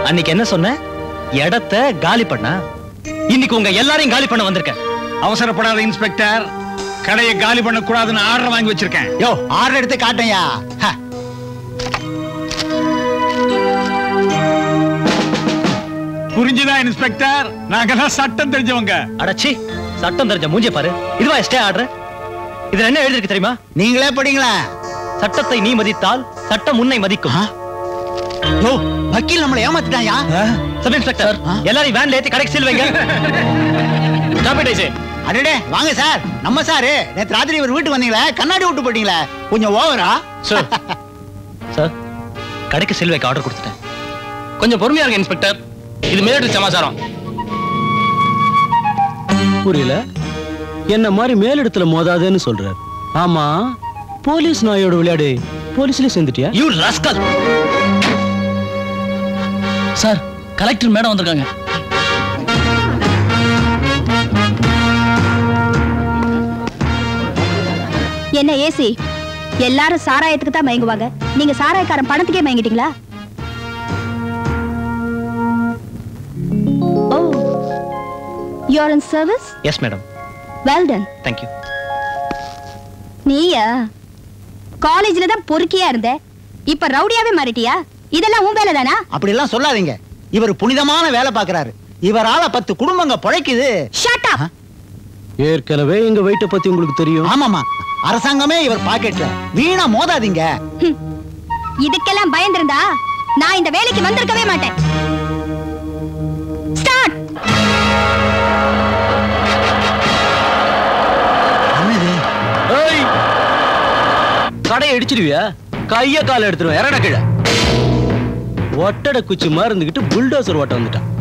அன்னைக்கு என்ன சொன்ன? இடத்தை காலி பண்ண. இன்னைக்கு உங்க எல்லாரையும் காலி பண்ண வந்திருக்கேன். அவசரப்படாத இன்ஸ்பெக்டர், கடையை காலி பண்ண கூடாதுன்னு ஆர்டர் வாங்கி வச்சிருக்கேன். யோ, ஆர்டர் எடுத்து காட்டையா? புரிஞ்சுதா இன்ஸ்பெக்டர்? நாங்கெல்லாம் சட்டம் தெரிஞ்சவங்க. அடச்சி, சட்டம் தெரிஞ்ச மூஞ்சிய பாரு. இதுவா ஸ்டே ஆர்டர்? இதுல என்ன எழுதிருக்கு தெரியுமா? நீங்களே படிங்களா? சட்டத்தை நீ மதித்தால் சட்டம் உன்னை மதிக்கும். யோ, வக்கீல் நம்மளை ஏமாத்திட்டாயா? சப் இன்ஸ்பெக்டர், எல்லாரையும் வேன்ல ஏத்தி கடைக்கு சீல் வைங்க. அடடே, வாங்க சார். நம்ம சாரு நேத்து ராத்திரி இவர் வீட்டுக்கு வந்தீங்களே, கண்ணாடி விட்டு போட்டீங்களே, கொஞ்சம் ஓவரா? சார், சார், கடைக்கு சீல் வைக்க ஆர்டர் கொடுத்துட்டேன். கொஞ்சம் பொறுமையா இருங்க இன்ஸ்பெக்டர். இது மேலிட சமாச்சாரம். புரியல. என்ன மாதிரி மேலிடத்துல மோதாதேன்னு சொல்றாரு. ஆமா, போலீஸ் நாயோட விளையாடு போலீஸ்ல சேர்ந்துட்டியா? You rascal. Sir, collector madam வந்திருக்காங்க. என்ன ஏசி? எல்லாரும் சாராயத்துக்கு தான் மயங்குவாங்க. நீங்க சாராயக்காரன் பணத்துக்கே மயங்கிட்டீங்களா? ஓ, you are in service? Yes, madam. Well done. Thank you. நீயா காலேஜ்ல தான் பொறுக்கியா இருந்த, இப்ப ரவுடியாவே மாறிட்டியா? இதெல்லாம் உன் வேலை தானா? அப்படி எல்லாம் சொல்லாதீங்க. இவர் புனிதமான வேலை பார்க்கறாரு. இவரால 10 குடும்பங்க பிழைக்குது. Shut up. ஏற்கனவே எங்க வெயிட்ட பத்தி உங்களுக்கு தெரியும். ஆமாமா, அரசாங்கமே இவர் பாக்கெட்ல. வீணா மோதாதீங்க. இதுக்கெல்லாம் பயந்திருந்தா நான் இந்த வேலைக்கு வந்திருக்கவே மாட்டேன். ஸ்டார்ட். ஏய், கடையை இடிச்சிடுவியா? கைய கால எடுத்துருவேன். இறட கீழே. ஒட்டட குச்சி மாதிரி இருந்துகிட்டு புல்டோசர் ஓட்ட வந்துட்டான்.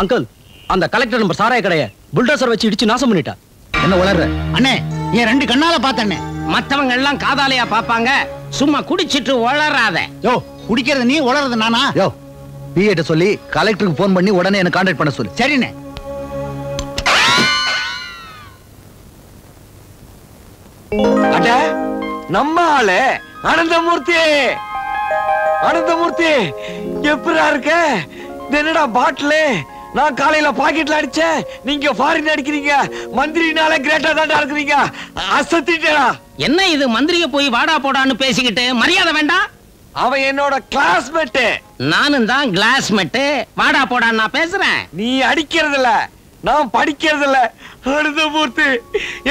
அங்கிள், அந்த கலெக்டர் நம்பர் சாராய கடைய புல்டோசர் வச்சு இடிச்சு நாசம் பண்ணிட்டா. என்ன உளற? அண்ணே, என் 2 கண்ணால பார்த்தண்ணே. மத்தவங்க எல்லாம் காதாலையா பாப்பாங்க. சும்மா குடிச்சிட்டு உளறாத. யோ, குடிக்கிறது நீ, உளறது நானா? யோ, பிஏட்ட சொல்லி கலெக்டருக்கு போன் பண்ணி உடனே என்ன கான்டாக்ட் பண்ண சொல்லு. சரிண்ணே. அட, நம்ம ஆளு அனந்தமூர்த்தி. அனந்தமூர்த்தி, எப்படா இருக்க? என்னடா பாட்டிலு? நான் காலையில பாக்கெட்ல அடிச்சேன், நீங்க ஃபாரின் அடிக்கிறீங்க. மந்திரினால கிரேட்டா தான்டா இருக்கிறீங்க. அசத்திட்டா. என்ன இது, மந்திரிய போய் வாடா போடான்னு பேசிக்கிட்டு மரியாதை வேண்டாம்? அவன் என்னோட கிளாஸ்மேட். நானும் தான் கிளாஸ்மேட். வாடா போடான்னு நான் பேசுறேன். நீ அடிக்கிறது இல்ல, நான் படிக்கிறது இல்ல. அனந்தமூர்த்தி,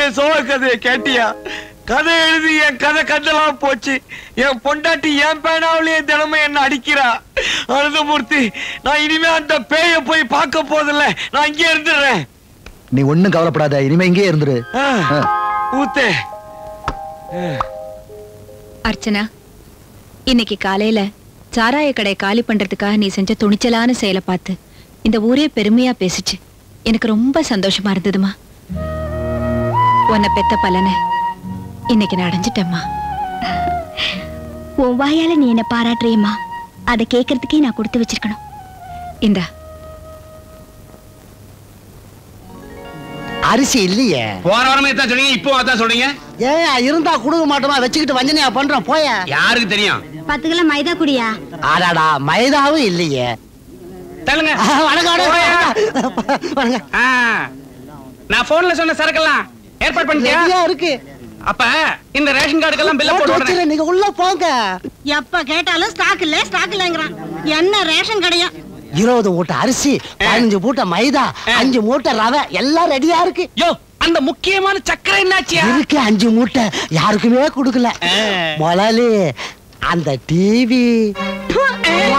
என் சோழ கதையை கேட்டியா? கதை எழுதி என் கதை கதெல்லாம் போச்சு. என் பொண்டாட்டி என் பேனாவிலேயே தினமும் என்ன அடிக்கிறா. அனந்தமூர்த்தி, நான் இனிமே அந்த பேய போய் பார்க்க போதில்ல. நான் இங்கே இருந்துடுறேன். நீ ஒண்ணும் கவலைப்படாத, இனிமே இங்கே இருந்துரு. ஊத்தே. அர்ச்சனா, இன்னைக்கு காலையில சாராய கடை காலி பண்றதுக்காக நீ செஞ்ச துணிச்சலான செயலை பார்த்து இந்த ஊரே பெருமையா பேசிச்சு. எனக்கு ரொம்ப சந்தோஷமா இருந்ததுமா. உன்னை பெத்த பலனை இன்னைக்கு நான் அடைஞ்சிட்டேம்மா. உன் வாயால நீ என்ன பாராட்டுறியம்மா, அதை கேட்கறதுக்கே நான் கொடுத்து வச்சிருக்கணும். இந்தா அரிசி இல்லையே. போன வாரமே தான் சொன்னீங்க, இப்போ அதான் சொல்றீங்க. ஏன் இருந்தா கொடுக்க மாட்டோமா, வச்சுக்கிட்டு வஞ்சனையா பண்றோம் போய. யாருக்கு தெரியும்? 10 கிலோ மைதா குடியா? ஆடாடா மைதாவும் இல்லையே. தள்ளுங்க. வணக்கம். நான் போன்ல சொன்ன சரக்கெல்லாம் ஏற்பாடு பண்ணிட்டியா? இருக்கு. அப்ப இந்த ரேஷன் கார்டுக்கெல்லாம் பில்ல போட்டு நீங்க உள்ள போங்க. எப்ப கேட்டாலும் ஸ்டாக் இல்லங்கறான். என்ன ரேஷன் கடையா? 20 மூட்டை அரிசி, 15 மூட்டை மைதா, 5 மூட்டை ரவை எல்லாம் ரெடியா இருக்கு. யோ, அந்த முக்கியமான சக்கரை என்னாச்சியா? இருக்கு 5 மூட்டை, யாருக்குமே கொடுக்கல. முதலாளி அந்த டிவி.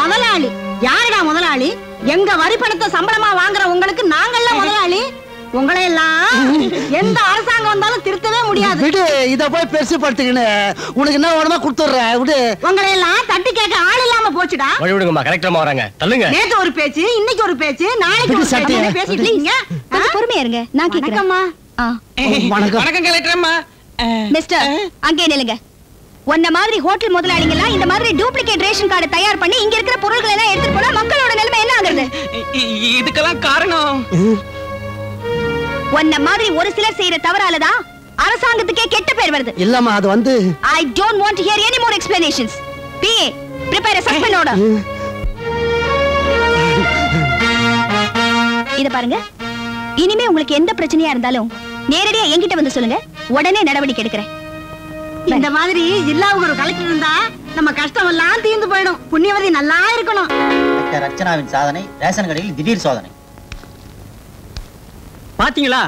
முதலாளி யாருடா முதலாளி? எங்க வரி பணத்தை சம்பளமா வாங்குற உங்களுக்கு நாங்கெல்லாம் முதலாளி. உங்களை எல்லாம் எந்த அரசாங்கம் வந்தாலும் திருத்தவே முடியாது. விடு, இத போய் பெருசு படுத்துக்கின்னு உனக்கு என்ன வேணுமா கொடுத்துடுறேன். விடு. உங்களை எல்லாம் தட்டி கேட்க ஆள் இல்லாம போச்சுடா. வழி விடுங்கம்மா, கரெக்டா வராங்க. தள்ளுங்க. நேத்து ஒரு பேச்சு, இன்னைக்கு ஒரு பேச்சு, நாளைக்கு ஒரு பேச்சு பேசிட்டு இருக்கீங்க. கொஞ்சம் பொறுமையா இருங்க, நான் கேக்குறேன். வணக்கம். வணக்கம் கலெக்டரம்மா. மிஸ்டர், அங்கே நில்லுங்க. உன்ன மாதிரி ஹோட்டல் முதலாளிங்க எல்லாம் இந்த மாதிரி டூப்ளிகேட் ரேஷன் கார்டு தயார் பண்ணி இங்க இருக்கிற பொருட்களை எல்லாம் எடுத்துட்டு போனா மக்களோட நிலைமை என்ன ஆகுறது? இதுக்கெல்லாம் காரணம் உன்ன மாதிரி ஒரு சிலர் செய்யற தவறாலதான் அரசாங்கத்துக்கே கெட்ட பேர் வருது. இல்லம்மா, அது வந்து I don't want to hear any more explanations. PA, prepare a suspend order. இத பாருங்க, இனிமே உங்களுக்கு எந்த பிரச்சனையா இருந்தாலும் நேரடியா என்கிட்ட வந்து சொல்லுங்க, உடனே நடவடிக்கை எடுக்கிறேன். இந்த மாதிரி ஜில்லாவுக்கு ஒரு கலெக்டர் இருந்தா நம்ம கஷ்டம் எல்லாம் தீர்ந்து போயிடும். புண்ணியவதி நல்லா இருக்கணும். அர்ச்சனாவின் சாதனை, ரேஷன் கடையில் திடீர் சோதனை. பாத்தீங்களா?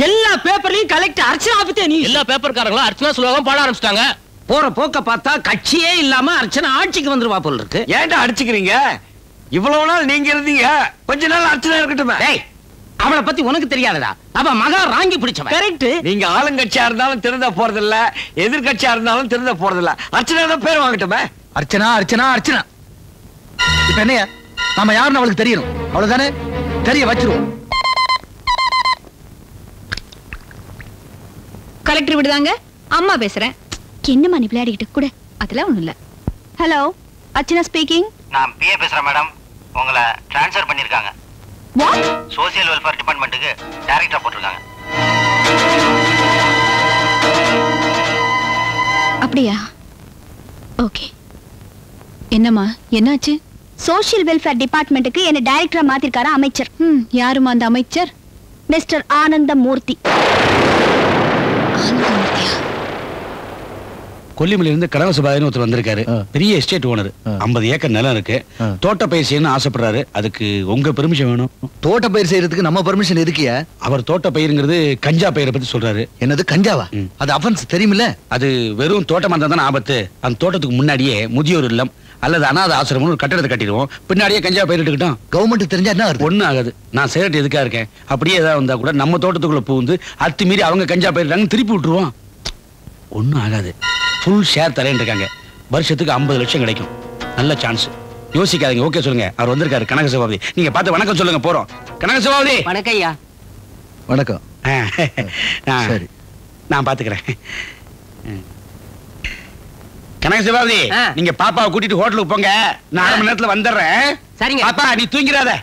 எல்லா பேப்பர்லயும் கலெக்டர் அர்ச்சனா பத்தி நீ. எல்லா பேப்பர்காரங்களும் அர்ச்சனா ஸ்லோகம் பாட ஆரம்பிச்சிட்டாங்க. போற போக்க பார்த்தா கட்சியே இல்லாம அர்ச்சனா ஆட்சிக்கு வந்துருவா போல இருக்கு. ஏன்டா அடிச்சுக்கிறீங்க? இவ்வளவு நாள் நீங்க இருந்தீங்க, கொஞ்ச நாள் அர்ச்சனா இருக்கட்டுமே. டேய், அவளை பத்தி உனக்கு தெரியாதடா. அவ மகா ராங்கி பிடிச்சவன். கரெக்ட். நீங்க ஆளுங்கட்சியா இருந்தாலும் திருந்த போறதில்ல, எதிர்கட்சியா இருந்தாலும் திருந்த போறதில்ல. அர்ச்சனா தான் பேர் வாங்கட்டுமே. அர்ச்சனா அர்ச்சனா அர்ச்சனா. இப்ப என்னையா, நாம யாருன்னு அவளுக்கு தெரியணும், அவ்வளவுதானே? தெரிய வச்சிருவோம். கலெக்டர் விடுதாங்க, அம்மா பேசுறேன். என்னம்மா நீ விளையாடிக்கிட்டு கூட? அதெல்லாம் ஒண்ணும் இல்ல. Hello, Archana speaking. நான் பிஏ பேசுறேன் மேடம். உங்களை ட்ரான்ஸ்ஃபர் பண்ணிருக்காங்க. வாட்? சோசியல் வெல்ஃபேர் டிபார்ட்மெண்ட்டுக்கு டைரக்டரா போட்டிருக்காங்க. அப்படியா? ஓகே. என்னம்மா, என்னாச்சு? சோஷியல் வெல்ஃபேர் டிபார்ட்மெண்ட்டுக்கு என்ன டைரக்டரா மாத்திருக்காரா அமைச்சர். யாருமா அந்த அமைச்சர்? மிஸ்டர் ஆனந்தமூர்த்தி. கொல்லிமலையில இருந்து கடக சுபாயின்னு ஒருத்தர் வந்திருக்காரு. பெரிய எஸ்டேட் ஓனர், 50 ஏக்கர் நிலம் இருக்கு. தோட்ட பயிர் செய்யணும்னு ஆசைப்படுறாரு. அதுக்கு உங்க பெர்மிஷன் வேணும். தோட்ட பயிர் செய்யறதுக்கு நம்ம பெர்மிஷன் எதுக்கியா? அவர் தோட்ட பயிர்ங்கிறது கஞ்சா பயிரை பத்தி சொல்றாரு. என்னது கஞ்சாவா? அது அஃபென்ஸ் தெரியுமில்ல? அது வெறும் தோட்டமா இருந்தா தானே ஆபத்து. அந்த தோட்டத்துக்கு முன்னாடியே முதியோர் இல்லம் அல்லது அனாதை ஆசிரமம் ஒரு கட்டடத்தை கட்டிடுவோம். பின்னாடியே கஞ்சா பயிரிட்டுக்கிட்டோம். கவர்மெண்ட் தெரிஞ்சா என்ன ஒண்ணும் ஆகாது. நான் சேரட்டு எதுக்கா இருக்கேன். அப்படியே ஏதாவது வந்தா கூட நம்ம தோட்டத்துக்குள்ள பூந்து அத்துமீறி அவங்க கஞ்சா பயிரிட்டாங்க திருப்பி விட்டுருவோம். ஒண்ணும் ஆகாது. ஃபுல் ஷேர் தரேன் இருக்காங்க. வருஷத்துக்கு 50 லட்சம் கிடைக்கும். நல்ல சான்ஸ். யோசிக்காதீங்க, ஓகே சொல்லுங்க. அவர் வந்திருக்காரு, கனக சபாபதி. நீங்க பார்த்து வணக்கம் சொல்லுங்க. போறோம். கனக சபாபதி. வணக்கம் ஐயா. வணக்கம். சரி, நான் பாத்துக்கிறேன். கனக சபாபதி, நீங்க பாப்பாவை கூட்டிட்டு ஹோட்டலுக்கு போங்க. நான் 1/2 மணி நேரத்துல வந்துடுறேன். சரிங்க. பாப்பா, நீ தூங்கிறாத.